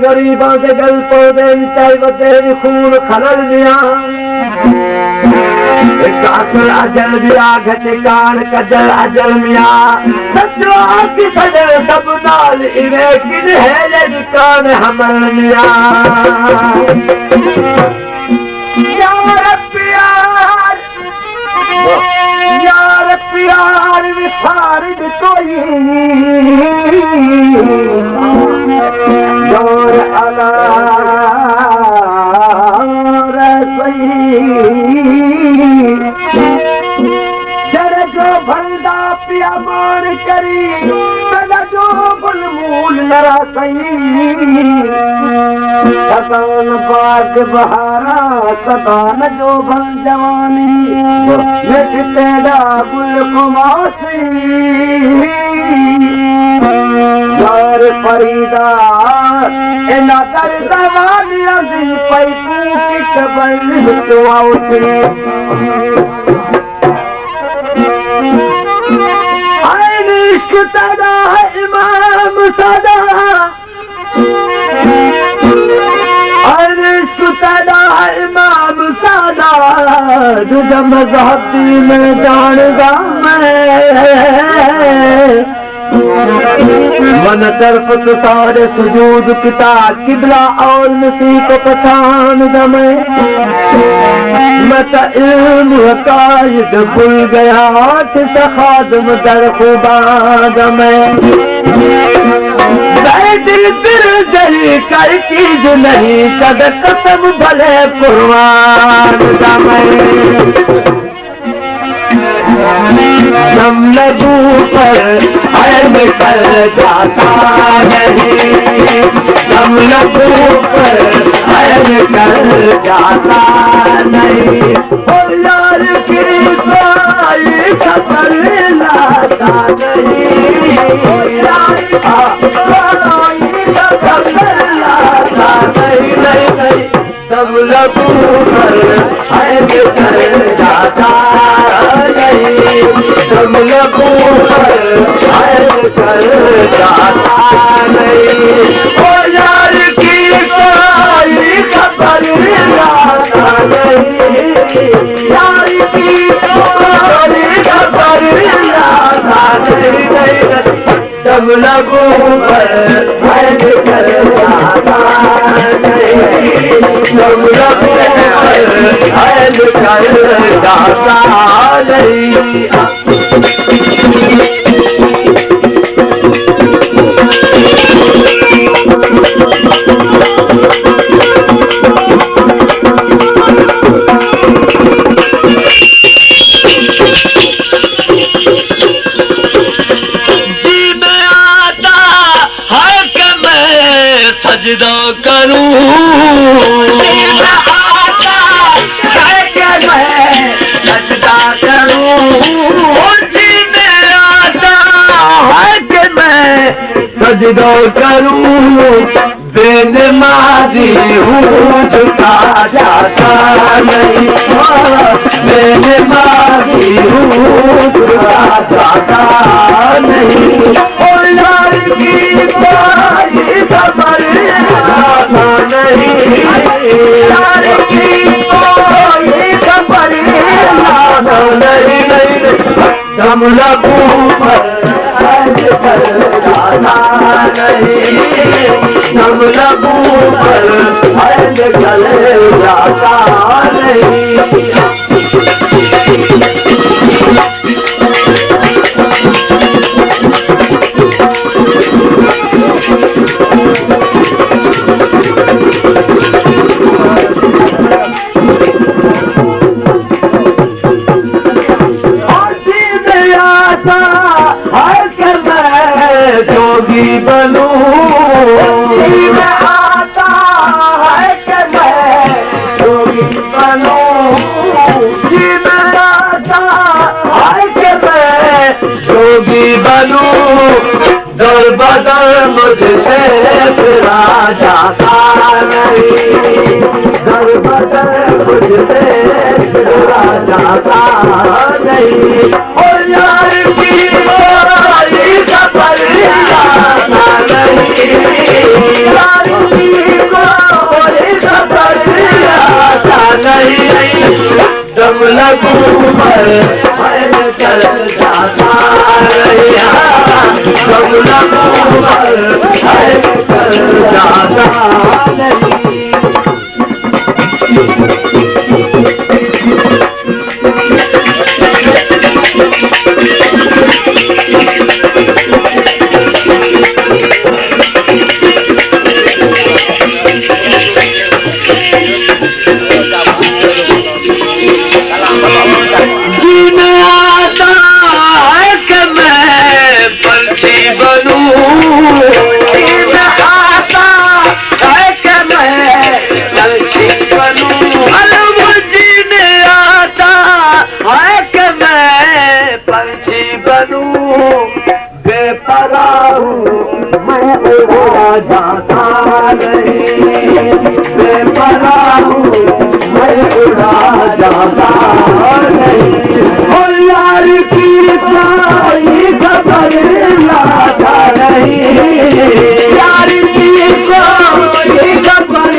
गरीबा के गल पौधे बतेरी खून खलल दिया काकल अजल दिया घटे कान कजल अजल मिया सजवा की सजल सब नाल इवे किन है ये कान हमर मिया यार प्यार विसारिद कोई जोर अला रसई चर जो भंदा पिया मान करी तला जो बुल मूल नरा सही सतान बाग बहारा सतान जो भल जवानी मिट पैदा गुल कुमासी यार फरीदा एना कर दवानी रजी पैकू की कबर तो आओसे आइन इश्क तदा है इमाम सदा आइन इश्क तदा है इमाम सदा तुझा मज़हब में जानगा मैं मन तरफ तो सारे सुजूद किताब किबला और नसी को पहचान दमे मत इल्म हकायद भूल गया खादम दर खुबाद में दिल दिल जली कर चीज नहीं कद कसम भले कुर्बान दमे हम लगू पर अर्म कर जाता नहीं हम लगू पर अर्म कर जाता नहीं ओ यार की कोई खबर लाता नहीं ओ यार कोई खबर लाता नहीं हम लगू पर अर्म कर जाता हम लगू पर अर्म कर जाता नहीं ओ यार की कोई खबर लाता नहीं यार की कोई खबर लाता नहीं हम लगू पर अर्म कर जाता नहीं हम लगू पर अर्म कर जाता नहीं सजदा करूं आता है कि मैं सजदा करूं जीने आता है कि मैं सजदा करूं बेनमाजी हूँ झुका जाता नहीं बेनमाजी हूँ झुका जाता नहीं और यार की कोई खबर लाता नहीं यार की कोई खबर लाता नहीं हम लगू पर अर्ज कर जाता नहीं हम लगू पर अर्ज कर जाता नहीं बनूं, दर बदर मुझसे फिरा जाता नहीं, दर बदर मुझसे फिरा जाता नहीं। और यार की कोई सफर आता नहीं, यार की कोई सफर आता नहीं। जब लगूं पर मैं चल जाता रहिया, जब लगूं पर मैं चल जाता नहीं। मैं उड़ा जाता नहीं, बेपराह हूँ मैं उड़ा जाता नहीं। और यार की कोई खबर लाता नहीं, यार की कोई खबर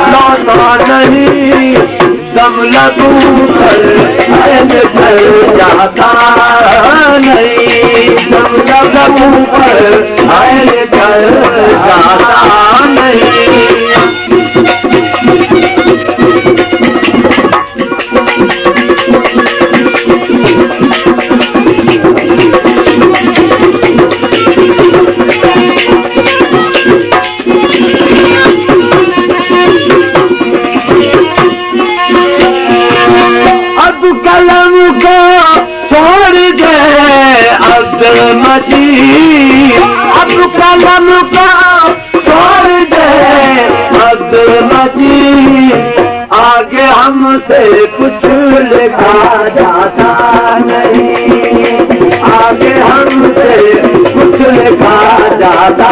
लाता नहीं। दम लगूं पर मैं चल जाता नहीं, दम लगूं पर मैं चल जाता नहीं। कलम को छोड़ दे अब्दुल मजीद, अब कलम को छोड़ दे अब्दुल मजीद। आगे हमसे कुछ लिखा जाता नहीं, आगे हमसे कुछ लिखा जाता